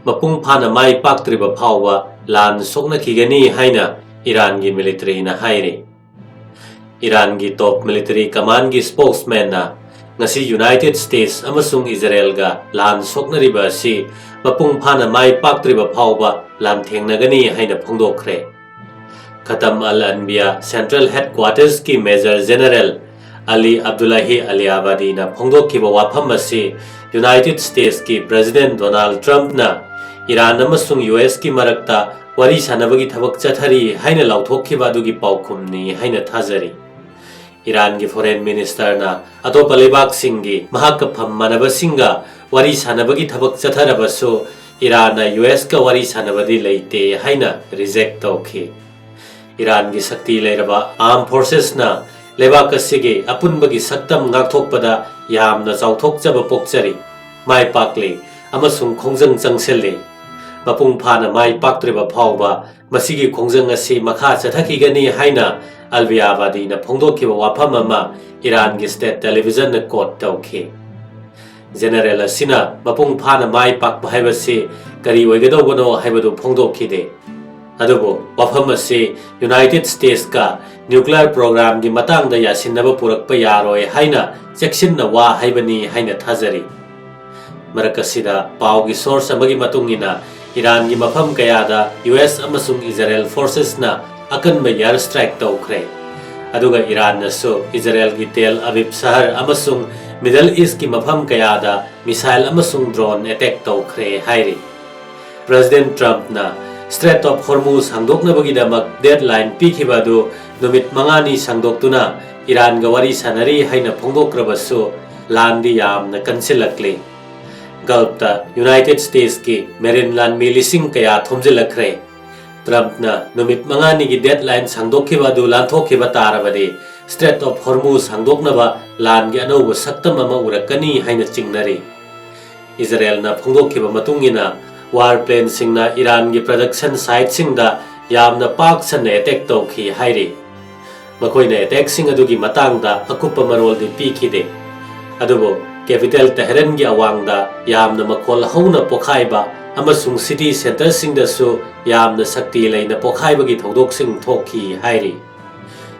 Mapung phana mai paktriba phawwa lan sokna khigani haina Iran gi military na haire. Iran gi top military command gi spokesman na ngasi United States amasung Israel ga lan sokna riba si mapung phana mai paktriba phawwa lam thengnagani haina phongdokhre. Khatam al-Anbiya Central Headquarters ki Major General Ali Abdullahi Aliabadi na phongdokhiba wafam asi United States ki President Donald Trump na Iran amasung US ki marakta wari sanabagi thabak chathari haina lauthokhiba adugi paukhumni haina thajari. Iran ki Foreign Minister na atopa lebak singgi mahakapam manaba singa wari sanabagi thabak chatharabasu Iran na US ka wari sanabadi leite haina reject tawkhi. Iran ki sakti leiraba armed forces na lebak asige apunbagi saktam ngakthokpada yamna chauthokjaba pokchari mai pakle amasung khongjang changselle mapung phana mai paktriba phawba masigi khongjang asi makha chathakigani haina Albiabadi na phongdokhiba wafam ama Iran gi state television na quote tawkhi. General asina mapung phana mai pakpa haibasi kari oigadobano haibadu phongdokhide. Adubo wafam asi United States ka nuclear program gi matangda yasinaba purakpa yaroi haina cheksinna wa haibani haina thajari. Marakasida pawgi source amagi matungina Iran gi mafam kayada US amasung Israel forces na akan may air strike tawkre. Aduga Iran na so Israel gi Tel Aviv sahar amasung Middle East ki mafam kayada missile amasung drone attack tawkre hairi. President Trump na Strait of Hormuz hangdoknabagi damak deadline pikhibadu numit mangani sangdoktuna Iran ga wari sanari haina phongdokrabasu landi yamna kansilakle. Gulf ta United States ki marine land milising kaya thomjilakre. Trump na numit mangani gi deadline sangdokhiba du lanthokhiba tarabadi Strait of Hormuz hangdoknaba lan gi anoba saktam ama urakani haina chingnari. Israel na phongdokhiba matungina warplane singna Iran gi production site singda yamna pak san attack tawkhi hairi. Makoina attack sing adugi matangda akupa marol di pikhide. Adubo capital Tehran gi awangda yamna makhol hauna pokhaiba amasung city center singda su yamna sakti leina pokhaibagi thodok sing thokhi hairi.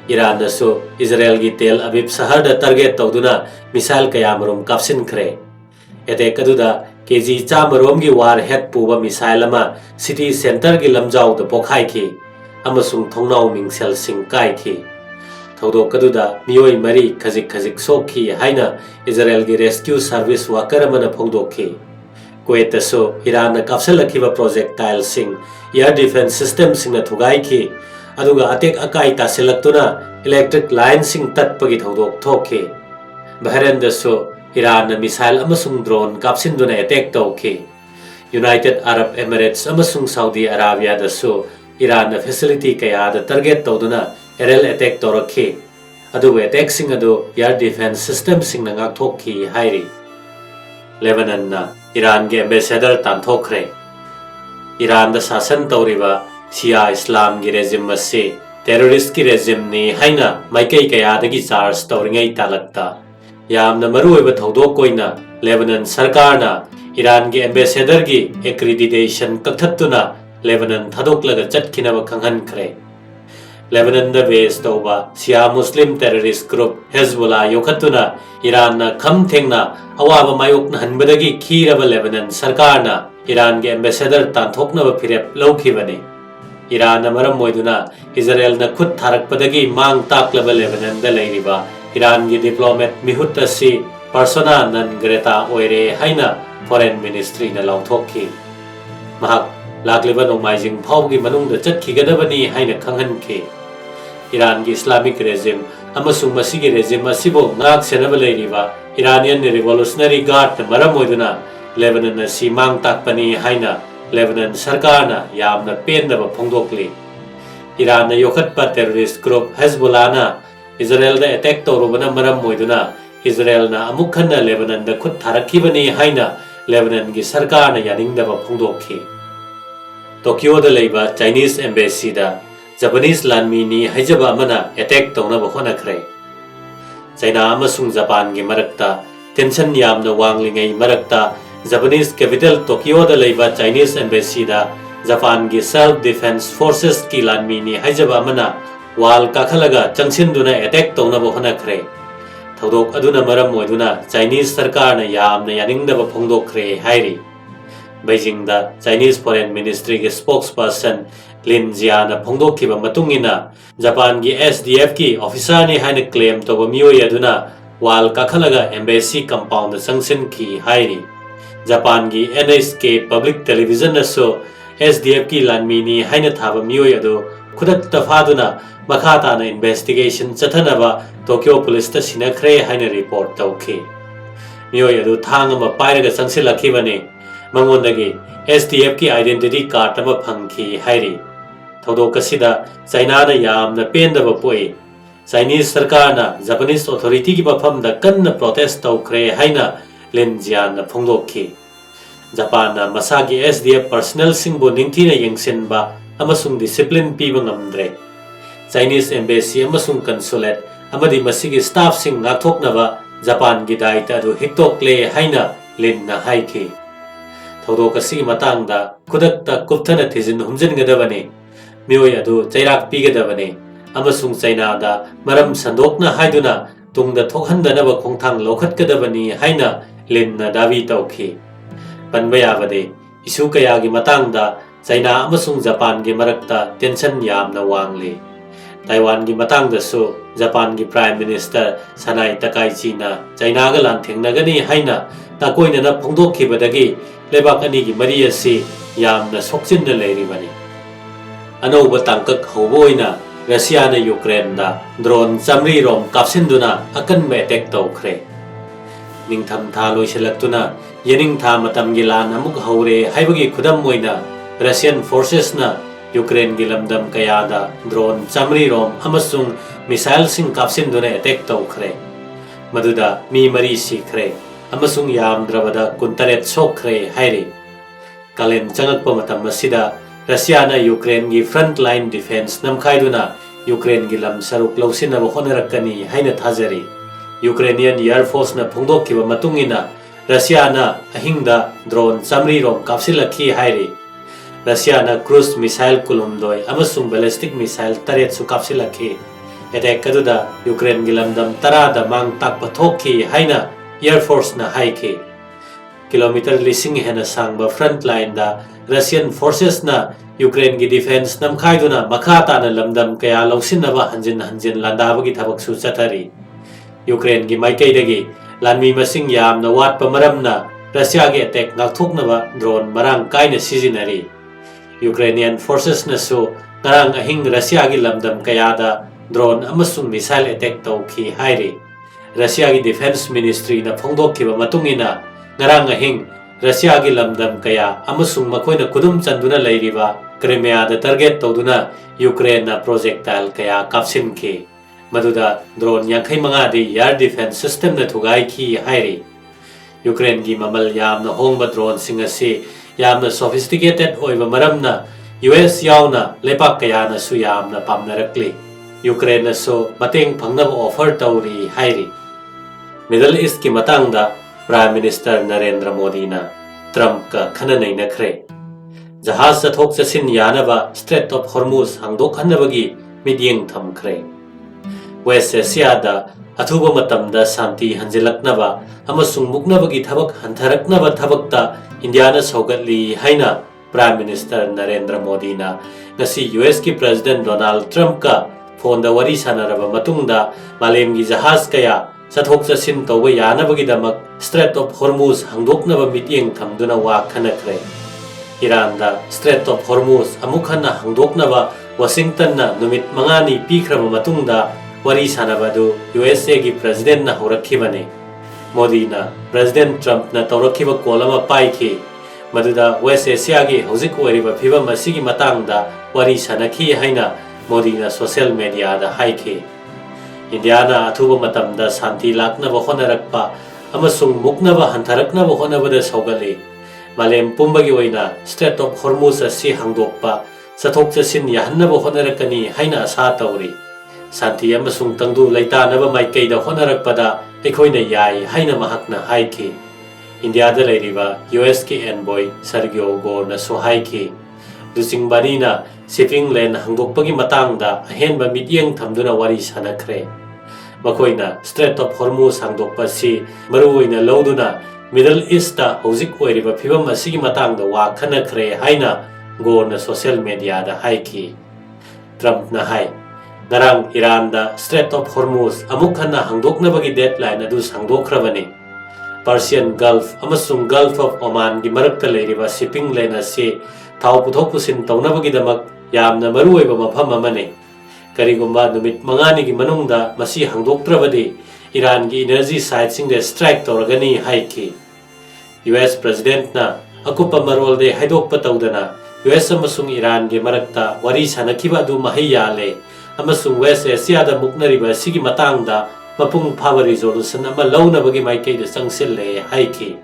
Iran na su Israel gi Tel Aviv sahar da target tawduna missile kayamarum kapsin khre. Attack aduda KG chamarom gi warhead puba missile ama city center gi lamjau da pokhai ki amasung thongnau mingsel sing kai ki. Thodok aduda miyoi mari khajik khajik sokhi haina Israel gi rescue service worker amana phongdokhi. Kuwait so Iran na kapsalakhiba projectile sing air defense system sing na thugai ki aduga attack akai tasilaktuna electric line sing tatpagi thodok thokhi. Bahrain da so Iran na missile amasung drone kapsinduna attack tawkhi. United Arab Emirates amasung Saudi Arabia da so Iran na facility kaya da target tawduna aerial attack tawrakhi. Aduga attack sing adu air defense system sing na ngakthokhi hairi. Lebanon na Iran ge ambassador tanthokre. Iran da sasan tawriba Shia Islam gi regime ase terrorist ki regime ni haina maikai kaya dagi charge tawringai talakta yamna maruoiba thodok koina Lebanon sarkar na Iran gi ambassador gi accreditation kakhthatuna Lebanon thadoklaga chatkhinaba khanghan khre. Lebanon da base tawba Shia Muslim terrorist group Hezbollah yokhatuna Iran na kham thengna awaba mayok na hanbadagi khiraba Lebanon sarkar na Iran ge ambassador tanthoknaba phirep laukhibani. Iran na maram moiduna Israel na khut tharakpadagi mang taklaba Lebanon da leiriba Iran gi diplomat mihut asi persona non grata oire haina foreign ministry na lauthokhi. Mahak lakliba nomaijing phawgi manungda chatkhigadabani haina khanghan ki. Iran gi Islamic regime amasung masigi regime asibo ngak senaba leiriba Iranian Revolutionary Guard na maram moiduna Lebanon na si mang takpani haina Lebanon sarkar na yamna pendaba phongdokli. Iran na yokhatpa terrorist group Hezbollah na Israel da attack tawrubana maram moiduna Israel na amukhanna Lebanon da khut tharakhibani haina Lebanon gi sarkar na yaningdaba phongdokhi. Tokyo da leiba Chinese embassy da Japanese lanmi ni haijaba amana attack tawnaba honakhre. China amasung Japan gi marakta tension yamna wanglingai marakta Japanese capital Tokyo da leiba Chinese embassy da Japan gi self defense forces ki lanmi ni haijaba amana wal kakhalaga changsinduna attack townaba honakhre thodok aduna maram moiduna Chinese sarkar na yamna yaningdaba phongdokkhre hairi Beijing da Chinese Foreign Ministry ki spokesperson Lin Jiana phongdokhiba matungina Japan gi SDF ki officer ni haina claim toba mioi aduna wal kakhalaga embassy compound sangsin ki hairi Japan gi NHK public television na so SDF ki lanmi ni haina thaba mioi ado khudak tafaduna makata na investigation chathanaba Tokyo police ta sinakhre haina report tawkhi mioi ado thang ma pairaga sangsilakibani mangondagi SDF ki identity card ama phangki hairi thodok asida China na yamna pendaba poi Chinese sarkar na Japanese authority ki bafam da kanna protest tawkhre haina Lin Jian na phongdokhi Japan na masagi SDF personnel singbo ningthina yengsinba amasung discipline piba ngamdre Chinese embassy amasung consulate amadi masigi staff sing ngakthoknaba Japan gi daita adu hitokle haina Lin na haiki thodok asigi matangda kudakta kupthana thijin humjingadabani mioi adu chairak pigadabani amasung China da maram sandokna haiduna tungda thokhandanaba khongthang lokhatkadabani haina Lin na davi tawkhi panba yabade isu kayagi matangda China amasung Japan gi marakta tension yamna wangli Taiwan gi matangda su Japan gi Prime Minister Sanai Takaichi na China ga lan thengnagani haina takoina na phongdokhibadagi lebak ani gi mari asi yamna sokchinna leiribani anoba tangkak hoboina Russia na Ukraine da drone chamri rom kapsinduna akan me attack tawkhre ningtham tha loiselaktuna yening tha matam gi lan amuk Houre haibagi khudam moina Russian forces na Ukraine gi lamdam kaya da drone chamri rom amasung missile sing kapsinduna attack tawkhre maduda mi mari sikhre amasung yamdrabada kuntaret sokkhre hairi kalen changakpa matam asida Russia na Ukraine gi frontline defense namkhaiduna Ukraine gi lam saruk lausinaba honarakani haina thajari Ukrainian Air Force na phongdokhiba matungina Russia na ahingda drone chamri rom kapsilakhi hairi Russia na cruise missile kulumdoi amasung ballistic missile taret su kapsilakhi attack kaduda Ukraine gi lamdam tarada mang takpa thokhi haina Air Force na haiki kilometer lising hena sangba frontline da Russian forces na Ukraine gi defense namkhaiduna makhata na lamdam kaya lausinaba hanjin landabagi thabak su chathari Ukraine gi maikaidagi lanmi masing yamna watpa maramna Russia gi attack ngakthoknaba drone marang kaina sijinari Ukrainian forces na su ngarang ahing Russia gi lamdam kayada drone amasung missile attack tawkhi hairi Russia gi defense ministry na phongdokhiba matungina ngarang ahing Russia gi lamdam kaya amasung makoina kudum chanduna leiriba Crimea da target tawduna Ukraine na projectile kaya kapsinki maduda drone yankhai manga di air defense system na thugai ki hairi Ukraine gi mamal yamna hongba drone singasi yamna sophisticated oiba maramna US yauna lepak kaya na su yamna pamnarakli Ukraine na so mateng phangnaba offer tawri hairi Middle East ki matangda Prime Minister Narendra Modi na Trump ka khananai nakhre jahaz chathok chasin yanaba Strait of Hormuz hangdokhanabagi midyeng thamkhre West Asia da athuba matamda santi hanjilaknaba amasung muknabagi thabak hantharaknaba thabakta India na saugatli haina Prime Minister Narendra Modi na ngasi US ki President Donald Trump ka phone da wari sanaraba matungda malemgi jahaz kaya chathok chasin tawba yanabagi damak Strait of Hormuz hangdoknaba mityeng thamduna wa khanakre Iran da Strait of Hormuz amukhanna hangdoknaba Washington na numit mangani pikhraba matungda wari sanabadu USA gi President na horakhibane Modi na President Trump na tawrakhiba kolama paikhi maduda West Asia gi hojik oiriba phibam asigi matangda wari sanakhi haina Modi na social media da haikhi India na athuba matamda santi laknaba honarakpa amasung muknaba hantharaknaba honabada saugali malem pumbagi oina Strait of Hormuz asi hangdokpa chathok chasin yahannaba honarakani haina asa tawri santi amasung tangdu laitanaba maikai da honarakpada ekhoina yai haina mahakna haiki India leiriba US ki envoy Sergio Gornasu haiki luchingbanina shipping lane hangdokpagi matangda ahenba mityeng thamduna wari sanakre makoina Strait of Hormuz hangdokpa si maruoina loduna Middle East ta hojik oiriba phibam asigi matangda wa khanakre haina Gorna social media da haiki Trump na hai Narang Iran da Strait of Hormuz amuk khanna hangdoknabagi deadline adu hangdokrabani Persian Gulf amasung Gulf of Oman gi marakta leiriba shipping lane asi thau puthok pusin tawnabagi damak yamna maruoiba mafam amane karigumba numit mangani gi manungda masi hangdoktrabadi Iran gi energy site sing de strike torgani haiki US President na akupa marol de haidokpa tawdana US amasung Iran gi marakta wari sanakiba du mahiyale amasung West Asia da muknariba sigi matangda mapung phaba resolution ama launabagi maikei da changsil le haiki